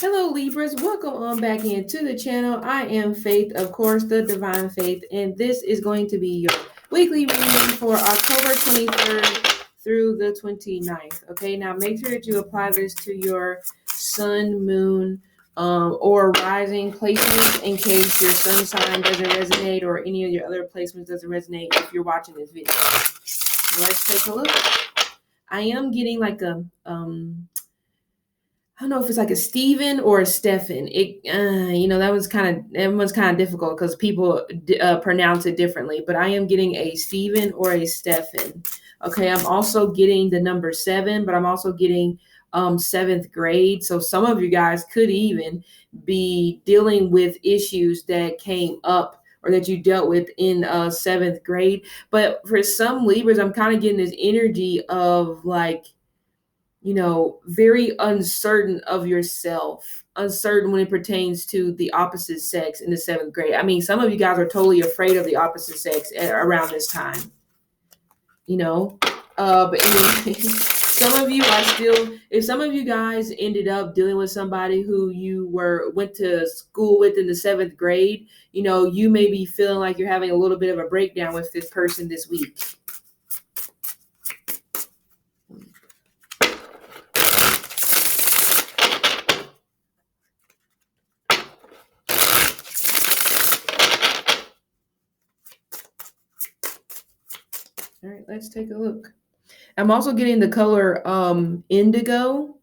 Hello, Libras. Welcome on back into the channel. I am Faith, of course, the Divine Faith, and this is going to be your weekly reading for October 23rd through the 29th. Okay, now make sure that you apply this to your sun, moon, or rising placements in case your sun sign doesn't resonate or any of your other placements doesn't resonate if you're watching this video. Let's take a look. I am getting like a I don't know if it's like a Steven or a Stefan. That one's kind of difficult because people pronounce it differently. But I am getting a Steven or a Stefan. Okay, I'm also getting the number 7, but I'm also getting 7th grade. So some of you guys could even be dealing with issues that came up or that you dealt with in 7th grade. But for some Libras, I'm kind of getting this energy of like, very uncertain of yourself, uncertain when it pertains to the opposite sex in the 7th grade. I mean, some of you guys are totally afraid of the opposite sex around this time, but anyway, some of you are still, if some of you guys ended up dealing with somebody who you went to school with in the 7th grade, you may be feeling like you're having a little bit of a breakdown with this person this week. All right, let's take a look. I'm also getting the color indigo.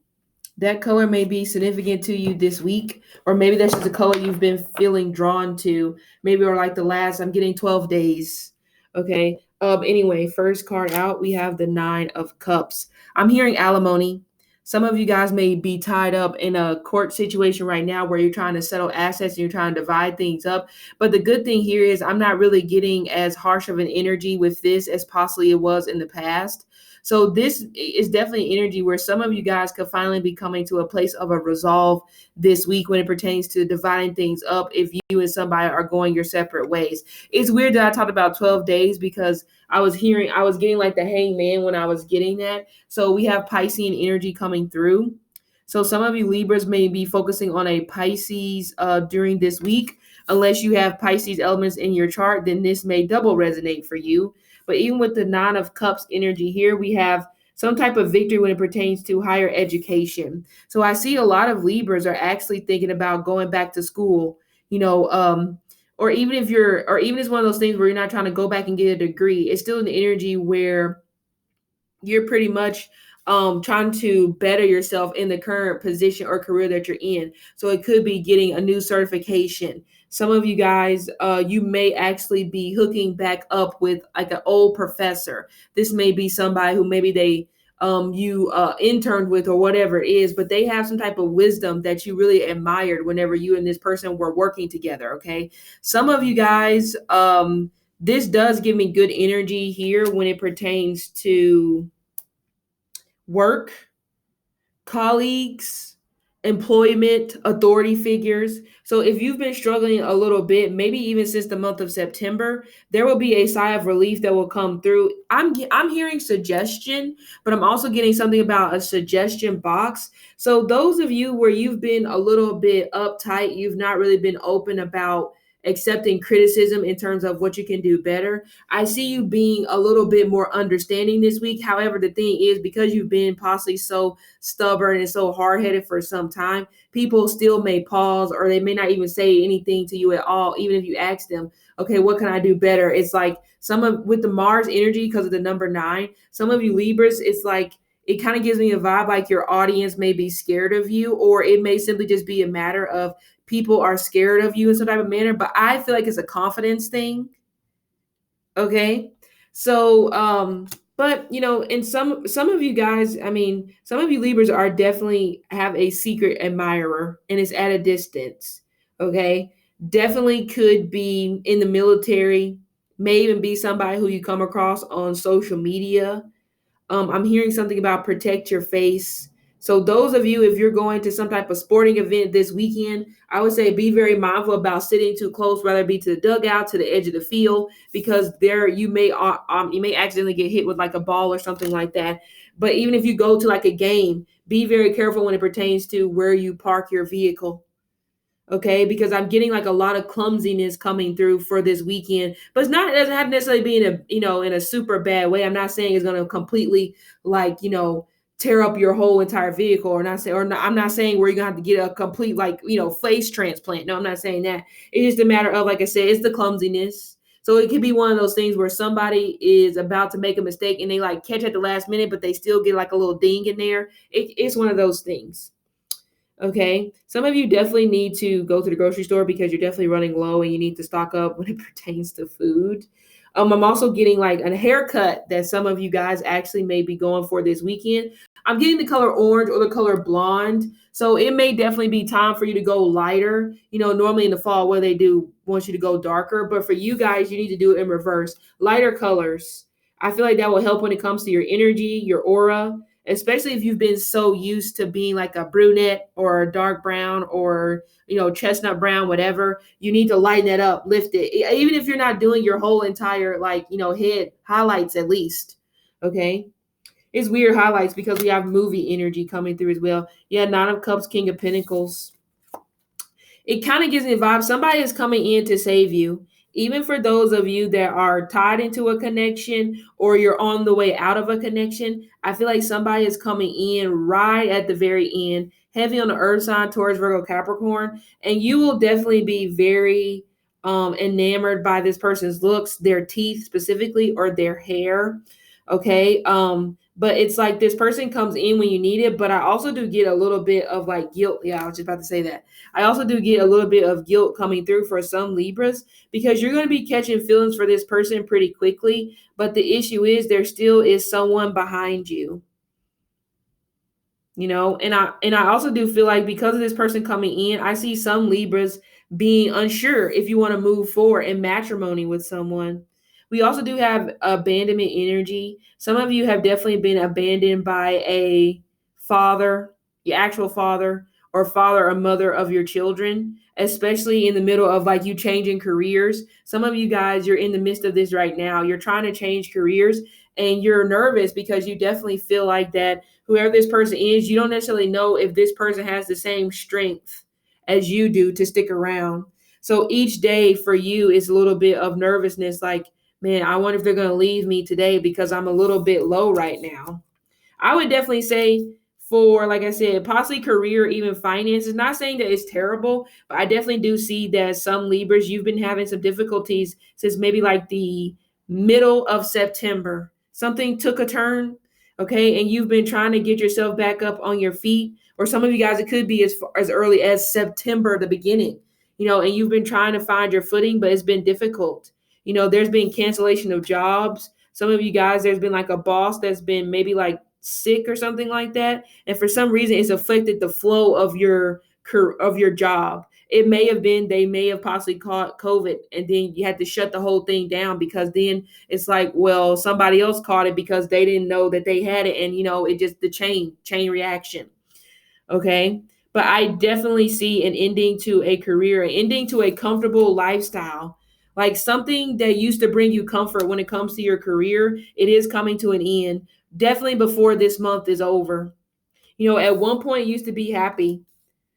That color may be significant to you this week, or maybe that's just a color you've been feeling drawn to, maybe, or like I'm getting 12 days. Okay. Anyway, first card out, we have the 9 of Cups. I'm hearing alimony. Some of you guys may be tied up in a court situation right now where you're trying to settle assets and you're trying to divide things up. But the good thing here is I'm not really getting as harsh of an energy with this as possibly it was in the past. So this is definitely energy where some of you guys could finally be coming to a place of a resolve this week when it pertains to dividing things up if you and somebody are going your separate ways. It's weird that I talked about 12 days because I was getting like the hangman when I was getting that. So we have Piscean energy coming through. So some of you Libras may be focusing on a Pisces during this week. Unless you have Pisces elements in your chart, then this may double resonate for you. But even with the 9 of Cups energy here, we have some type of victory when it pertains to higher education. So I see a lot of Libras are actually thinking about going back to school, or even it's one of those things where you're not trying to go back and get a degree. It's still an energy where you're pretty much trying to better yourself in the current position or career that you're in. So it could be getting a new certification. Some of you guys, you may actually be hooking back up with like an old professor. This may be somebody who maybe you interned with or whatever it is, but they have some type of wisdom that you really admired whenever you and this person were working together. Okay. Some of you guys, this does give me good energy here when it pertains to work, colleagues, employment, authority figures. So if you've been struggling a little bit, maybe even since the month of September, there will be a sigh of relief that will come through. I'm hearing suggestion, but I'm also getting something about a suggestion box. So those of you where you've been a little bit uptight, you've not really been open about accepting criticism in terms of what you can do better. I see you being a little bit more understanding this week. However, the thing is, because you've been possibly so stubborn and so hard-headed for some time, people still may pause or they may not even say anything to you at all, even if you ask them, okay, what can I do better? It's like with the Mars energy, because of the number 9, some of you Libras, it's like, it kind of gives me a vibe like your audience may be scared of you, or it may simply just be a matter of people are scared of you in some type of manner. But I feel like it's a confidence thing. Okay. So, but and some of you guys, some of you Libras are definitely have a secret admirer and it's at a distance. Okay. Definitely could be in the military, may even be somebody who you come across on social media. I'm hearing something about protect your face. So those of you, if you're going to some type of sporting event this weekend, I would say be very mindful about sitting too close, whether it be to the dugout, to the edge of the field, because there you may accidentally get hit with like a ball or something like that. But even if you go to like a game, be very careful when it pertains to where you park your vehicle. Okay, because I'm getting like a lot of clumsiness coming through for this weekend, but it doesn't have to necessarily be in a super bad way. I'm not saying it's going to completely like tear up your whole entire vehicle, I'm not saying where you're gonna have to get a complete face transplant. No, I'm not saying that. It's just a matter of, like I said, it's the clumsiness. So it could be one of those things where somebody is about to make a mistake and they like catch at the last minute, but they still get like a little ding in there. It's one of those things. Okay. Some of you definitely need to go to the grocery store because you're definitely running low and you need to stock up when it pertains to food. I'm also getting like a haircut that some of you guys actually may be going for this weekend. I'm getting the color orange or the color blonde. So it may definitely be time for you to go lighter. Normally in the fall, what they do wants you to go darker. But for you guys, you need to do it in reverse. Lighter colors. I feel like that will help when it comes to your energy, your aura, especially if you've been so used to being like a brunette or a dark brown or chestnut brown, whatever. You need to lighten it up, lift it, even if you're not doing your whole entire head highlights, at least. Okay. It's weird highlights because we have movie energy coming through as well. Yeah, Nine of Cups, King of Pentacles. It kind of gives me a vibe somebody is coming in to save you. Even for those of you that are tied into a connection or you're on the way out of a connection, I feel like somebody is coming in right at the very end, heavy on the earth sign, Taurus, Virgo, Capricorn, and you will definitely be very enamored by this person's looks, their teeth specifically, or their hair. Okay. But it's like this person comes in when you need it. But I also do get a little bit of like guilt. Yeah, I was just about to say that. I also do get a little bit of guilt coming through for some Libras because you're going to be catching feelings for this person pretty quickly. But the issue is there still is someone behind you. And I also do feel like because of this person coming in, I see some Libras being unsure if you want to move forward in matrimony with someone. We also do have abandonment energy. Some of you have definitely been abandoned by a father, your actual father, or father or mother of your children, especially in the middle of like you changing careers. Some of you guys, you're in the midst of this right now. You're trying to change careers and you're nervous because you definitely feel like that whoever this person is, you don't necessarily know if this person has the same strength as you do to stick around. So each day for you is a little bit of nervousness, like, man, I wonder if they're going to leave me today because I'm a little bit low right now. I would definitely say for, like I said, possibly career, even finances, not saying that it's terrible, but I definitely do see that some Libras, you've been having some difficulties since maybe like the middle of September. Something took a turn, okay, and you've been trying to get yourself back up on your feet. Or some of you guys, it could be as early as September, the beginning, and you've been trying to find your footing, but it's been difficult. There's been cancellation of jobs. Some of you guys, there's been like a boss that's been maybe like sick or something like that, and for some reason it's affected the flow of your job. It may have been they may have possibly caught COVID and then you had to shut the whole thing down because then it's like, well, somebody else caught it because they didn't know that they had it, and it just the chain reaction. Okay. But I definitely see an ending to a career, an ending to a comfortable lifestyle, like something that used to bring you comfort when it comes to your career. It is coming to an end, definitely before this month is over. At one point, you used to be happy.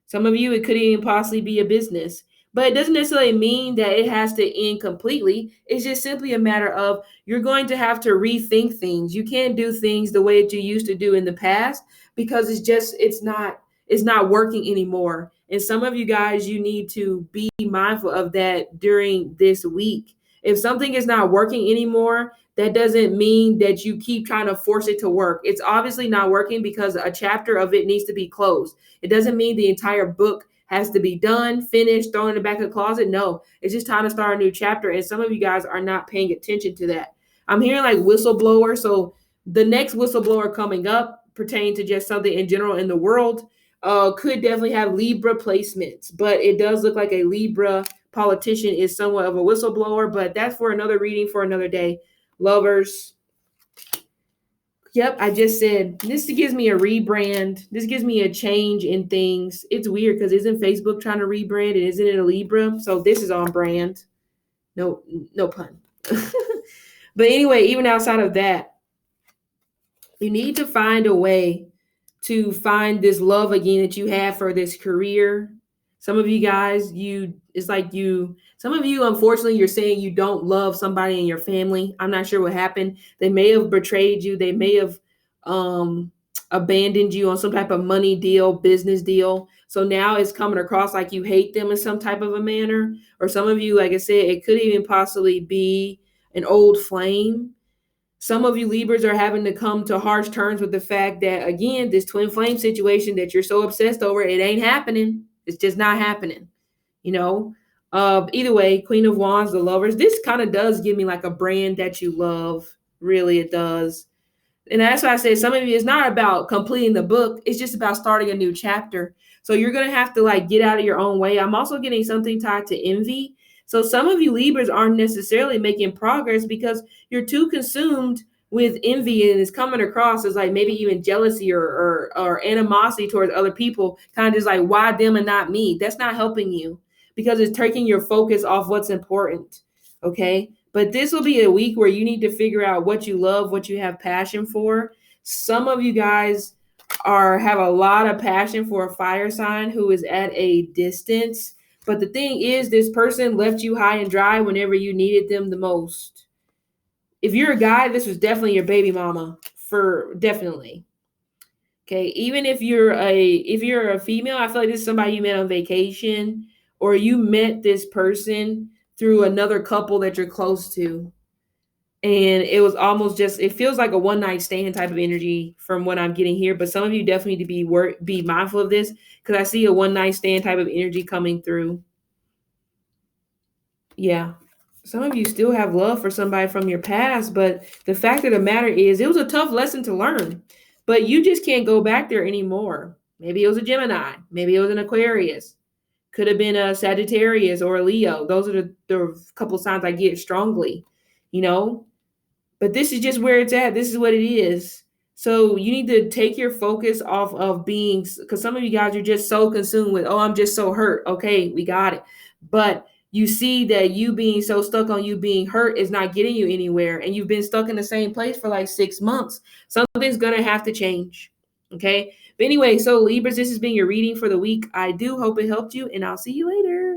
Some of you, it could even possibly be a business, but it doesn't necessarily mean that it has to end completely. It's just simply a matter of you're going to have to rethink things. You can't do things the way that you used to do in the past because it's not working anymore. And some of you guys, you need to be mindful of that during this week. If something is not working anymore, that doesn't mean that you keep trying to force it to work. It's obviously not working because a chapter of it needs to be closed. It doesn't mean the entire book has to be done, finished, thrown in the back of the closet. No, it's just time to start a new chapter. And some of you guys are not paying attention to that. I'm hearing like whistleblower. So the next whistleblower coming up pertaining to just something in general in the world could definitely have Libra placements, but it does look like a Libra politician is somewhat of a whistleblower, but that's for another reading for another day. Lovers. Yep, I just said this gives me a rebrand. This gives me a change in things. It's weird because isn't Facebook trying to rebrand and isn't it a Libra? So this is on brand. No pun. But anyway, even outside of that, you need to find a way to find this love again that you have for this career. Some of you guys, some of you, unfortunately, you're saying you don't love somebody in your family. I'm not sure what happened. They may have betrayed you. They may have um, abandoned you on some type of money deal, business deal. So now it's coming across like you hate them in some type of a manner. Or some of you, like I said, it could even possibly be an old flame. Some of you Libras are having to come to harsh terms with the fact that, again, this twin flame situation that you're so obsessed over, it ain't happening. It's just not happening. You know, either way, Queen of Wands, the Lovers, this kind of does give me like a brand that you love. Really, it does. And that's why I say some of you, it's not about completing the book. It's just about starting a new chapter. So you're going to have to like get out of your own way. I'm also getting something tied to envy. So some of you Libras aren't necessarily making progress because you're too consumed with envy, and it's coming across as like maybe even jealousy or animosity towards other people, kind of just like, why them and not me? That's not helping you because it's taking your focus off what's important. Okay. But this will be a week where you need to figure out what you love, what you have passion for. Some of you guys have a lot of passion for a fire sign who is at a distance. But the thing is, this person left you high and dry whenever you needed them the most. If you're a guy, this was definitely your baby mama, for definitely. Okay, even if you're a female, I feel like this is somebody you met on vacation, or you met this person through another couple that you're close to. And it was almost just, it feels like a one night stand type of energy from what I'm getting here. But some of you definitely need to be mindful of this, because I see a one night stand type of energy coming through. Yeah. Some of you still have love for somebody from your past, but the fact of the matter is it was a tough lesson to learn, but you just can't go back there anymore. Maybe it was a Gemini, maybe it was an Aquarius, could have been a Sagittarius or a Leo. Those are the couple signs I get strongly, you know. But this is just where it's at. This is what it is. So you need to take your focus off of being, because some of you guys are just so consumed with, oh, I'm just so hurt. Okay, we got it. But you see that you being so stuck on you being hurt is not getting you anywhere. And you've been stuck in the same place for like 6 months. Something's going to have to change. Okay. But anyway, so Libras, this has been your reading for the week. I do hope it helped you, and I'll see you later.